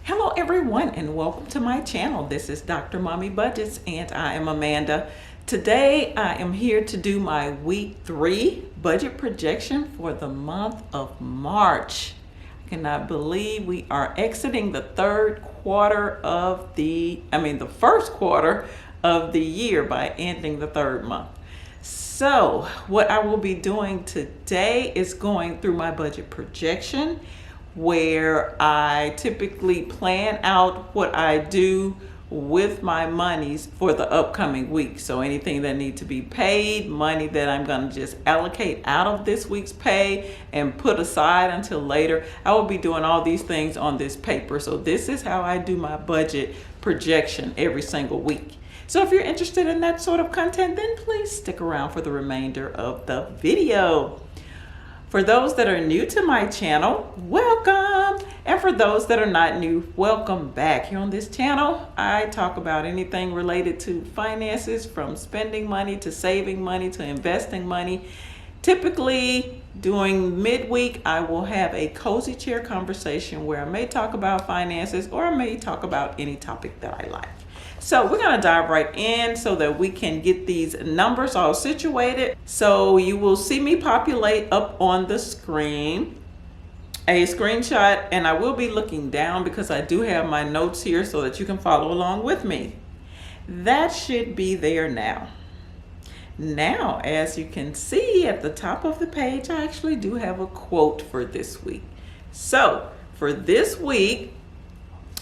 Hello everyone and welcome to my channel. This is Dr. Mommy Budgets and I am Amanda. Today I am here to do my week 3 budget projection for the month of March. I cannot believe we are exiting the first quarter of the year by ending the third month. So what I will be doing today is going through my budget projection, where I typically plan out what I do with my monies for the upcoming week. So anything that needs to be paid, money that I'm going to just allocate out of this week's pay and put aside until later. I will be doing all these things on this paper. So this is how I do my budget projection every single week. So if you're interested in that sort of content, then please stick around for the remainder of the video. For those that are new to my channel, welcome. And for those that are not new, welcome back. Here on this channel, I talk about anything related to finances, from spending money to saving money to investing money. Typically during midweek, I will have a cozy chair conversation where I may talk about finances or I may talk about any topic that I like. So we're going to dive right in so that we can get these numbers all situated. So you will see me populate up on the screen a screenshot, and I will be looking down because I do have my notes here so that you can follow along with me. That should be there now. Now, as you can see at the top of the page, I actually do have a quote for this week. So for this week,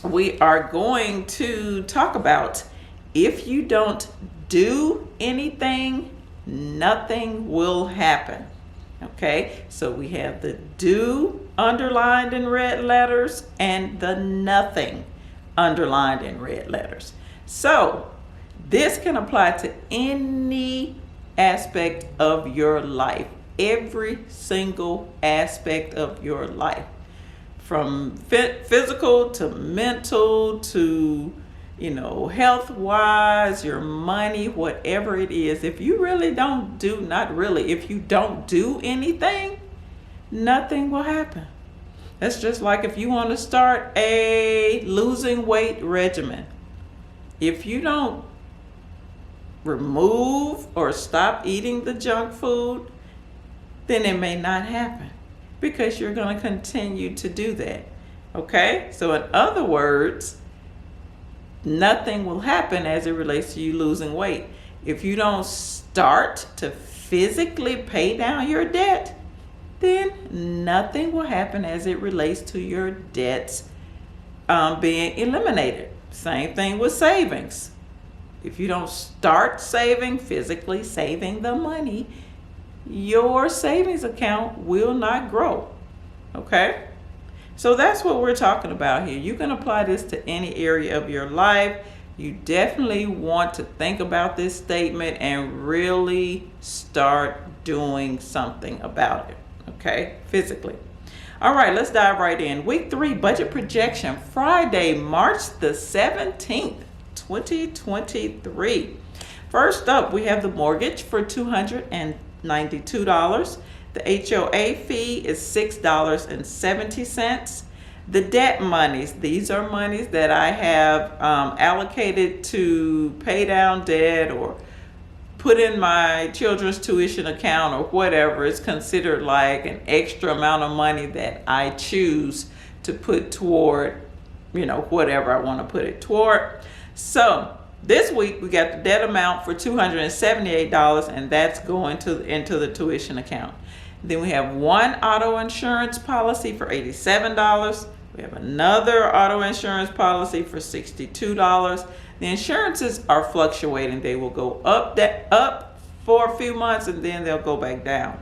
we are going to talk about, if you don't do anything, nothing will happen. Okay, so we have the do underlined in red letters and the nothing underlined in red letters. So this can apply to any aspect of your life, every single aspect of your life. From physical to mental to, health-wise, your money, whatever it is. If you really don't do, if you don't do anything, nothing will happen. That's just like if you want to start a losing weight regimen. If you don't remove or stop eating the junk food, then it may not happen, because you're going to continue to do that. Okay? So in other words, nothing will happen as it relates to you losing weight. If you don't start to physically pay down your debt, then nothing will happen as it relates to your debts being eliminated. Same thing with savings. If you don't start saving, physically saving the money, your savings account will not grow. Okay? So that's what we're talking about here. You can apply this to any area of your life. You definitely want to think about this statement and really start doing something about it. Okay? Physically. All right, let's dive right in. Week 3 budget projection, Friday, March the 17th, 2023. First up, we have the mortgage for $292. The HOA fee is $6.70. The debt monies, these are monies that I have allocated to pay down debt or put in my children's tuition account or whatever. It's considered like an extra amount of money that I choose to put toward, whatever I want to put it toward. So this week we got the debt amount for $278, and that's going into the tuition account. Then we have one auto insurance policy for $87. We have another auto insurance policy for $62. The insurances are fluctuating. They will go up for a few months and then they'll go back down.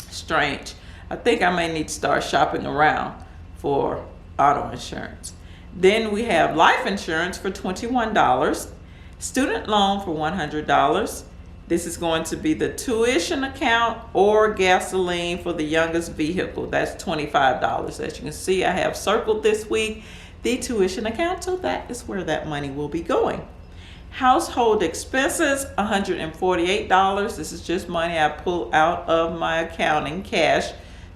Strange. I think I may need to start shopping around for auto insurance. Then we have life insurance for $21. Student loan for $100. This is going to be the tuition account or gasoline for the youngest vehicle. That's $25. As you can see, I have circled this week the tuition account, so that is where that money will be going. Household expenses, $148. This is just money I pull out of my account in cash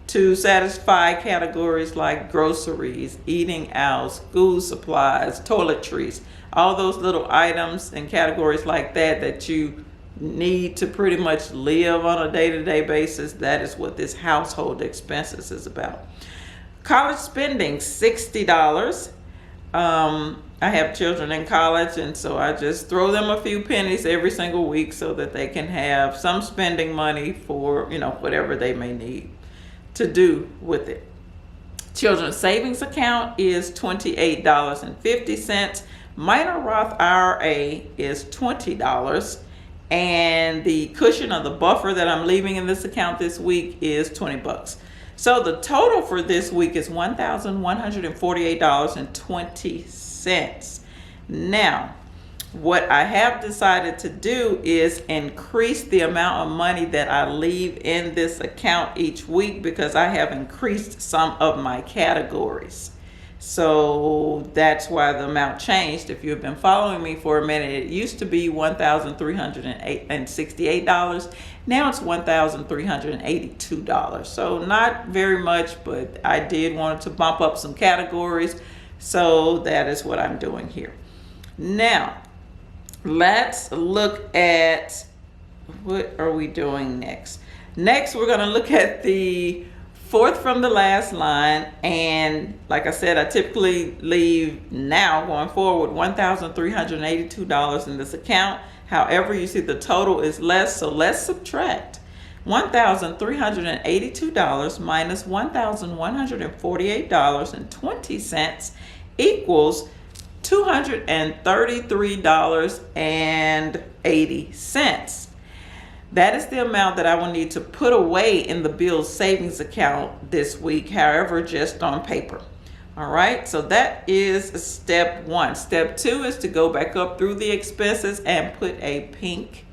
to satisfy categories like groceries, eating out, school supplies, toiletries, all those little items and categories like that that you need to pretty much live on a day-to-day basis. That is what this household expenses is about. College spending, $60. I have children in college, and so I just throw them a few pennies every single week so that they can have some spending money for, whatever they may need to do with it. Children's savings account is $28.50. Minor Roth IRA is $20. And the cushion or the buffer that I'm leaving in this account this week is $20. So the total for this week is $1,148.20. Now, what I have decided to do is increase the amount of money that I leave in this account each week because I have increased some of my categories. So that's why the amount changed. If you've been following me for a minute, it used to be $1,368. Now it's $1,382. So not very much, but I did want to bump up some categories. So that is what I'm doing here. Now, let's look at, what are we doing next? Next, we're going to look at the fourth from the last line, and like I said, I typically leave now going forward $1,382 in this account. However, you see the total is less, so let's subtract. $1,382 minus $1,148.20 equals $233.80. That is the amount that I will need to put away in the Bill's savings account this week, however, just on paper. All right, so that is step one. Step two is to go back up through the expenses and put a pink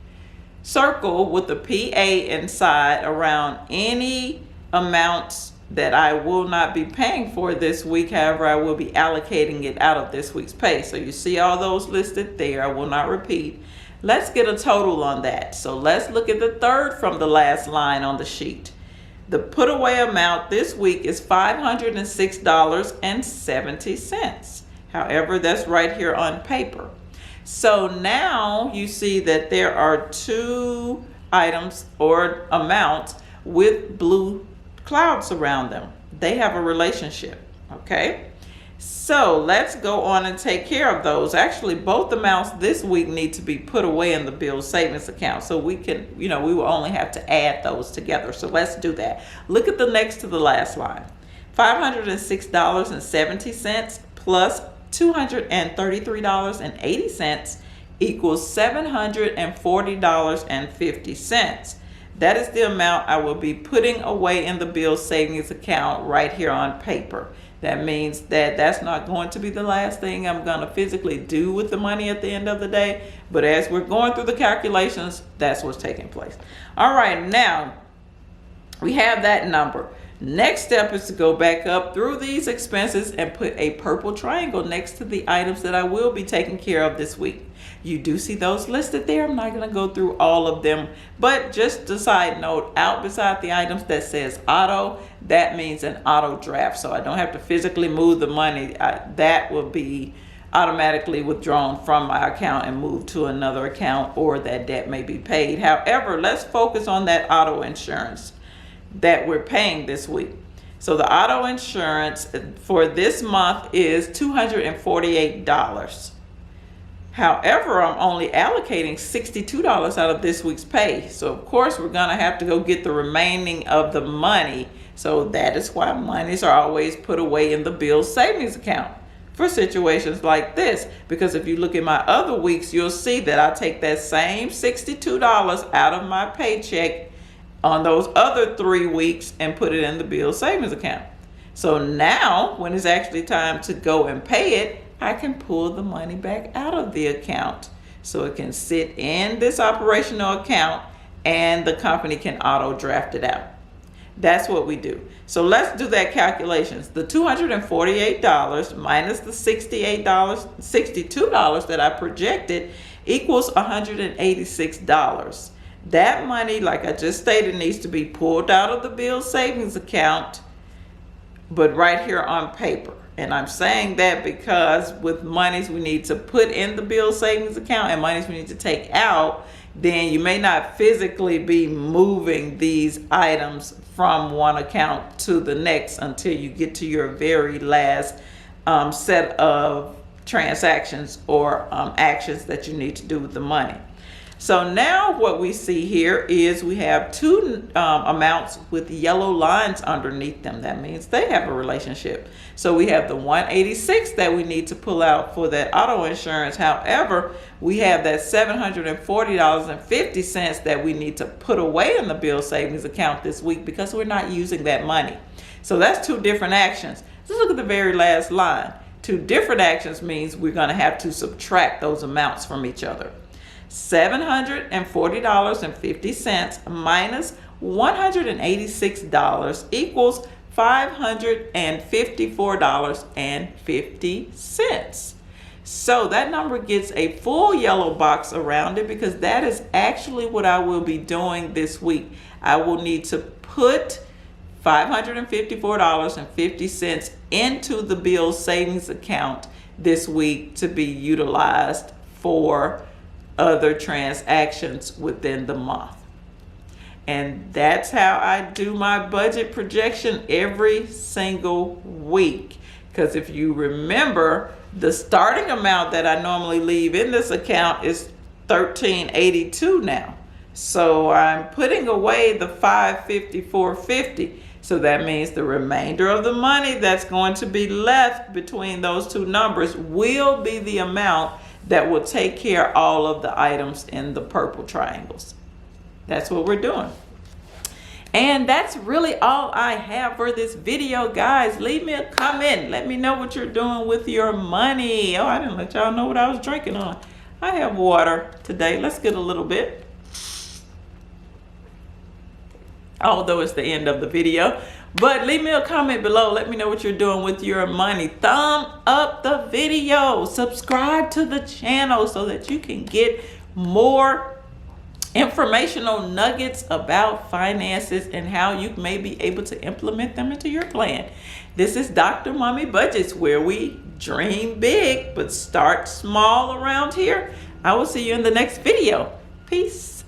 circle with the PA inside around any amounts that I will not be paying for this week. However, I will be allocating it out of this week's pay. So you see all those listed there. I will not repeat. Let's get a total on that. So let's look at the third from the last line on the sheet. The put away amount this week is $506.70. However, that's right here on paper. So now you see that there are two items or amounts with blue clouds around them. They have a relationship, okay? So let's go on and take care of those. Actually, both amounts this week need to be put away in the Bill's savings account. So we can, we will only have to add those together. So let's do that. Look at the next to the last line. $506.70 plus $233.80 equals $740.50. That is the amount I will be putting away in the Bill's savings account right here on paper. That means that that's not going to be the last thing I'm going to physically do with the money at the end of the day. But as we're going through the calculations, that's what's taking place. All right, now we have that number. Next step is to go back up through these expenses and put a purple triangle next to the items that I will be taking care of this week. You do see those listed there. I'm not going to go through all of them, but just a side note, out beside the items that says auto, that means an auto draft. So I don't have to physically move the money. That will be automatically withdrawn from my account and moved to another account, or that debt may be paid. However, let's focus on that auto insurance that we're paying this week. So the auto insurance for this month is $248. However, I'm only allocating $62 out of this week's pay. So of course we're gonna have to go get the remaining of the money. So that is why monies are always put away in the Bill's savings account for situations like this. Because if you look at my other weeks, you'll see that I take that same $62 out of my paycheck on those other 3 weeks and put it in the Bill's savings account. So now when it's actually time to go and pay it, I can pull the money back out of the account so it can sit in this operational account and the company can auto draft it out. That's what we do. So let's do that calculations. The $248 minus the $62 that I projected equals $186. That money, like I just stated, needs to be pulled out of the bill savings account, but right here on paper. And I'm saying that because with monies we need to put in the bill savings account and monies we need to take out, then you may not physically be moving these items from one account to the next until you get to your very last set of transactions or actions that you need to do with the money. So now what we see here is we have two amounts with yellow lines underneath them. That means they have a relationship. So we have the 186 that we need to pull out for that auto insurance. However, we have that $740.50 that we need to put away in the bill savings account this week because we're not using that money. So that's two different actions. Let's look at the very last line. Two different actions means we're going to have to subtract those amounts from each other. $740.50 minus $186 equals $554.50. So that number gets a full yellow box around it because that is actually what I will be doing this week. I will need to put $554.50 into the bill savings account this week to be utilized for other transactions within the month. And that's how I do my budget projection every single week. Because if you remember, the starting amount that I normally leave in this account is $1,382 now. So I'm putting away the $554.50. So that means the remainder of the money that's going to be left between those two numbers will be the amount that will take care of all of the items in the purple triangles. That's what we're doing. And that's really all I have for this video, guys. Leave me a comment. Let me know what you're doing with your money. Oh, I didn't let y'all know what I was drinking on. I have water today. Let's get a little bit. Although it's the end of the video. But leave me a comment below. Let me know what you're doing with your money. Thumb up the video. Subscribe to the channel so that you can get more informational nuggets about finances and how you may be able to implement them into your plan. This is Dr. Mommy Budgets, where we dream big but start small around here. I will see you in the next video. Peace.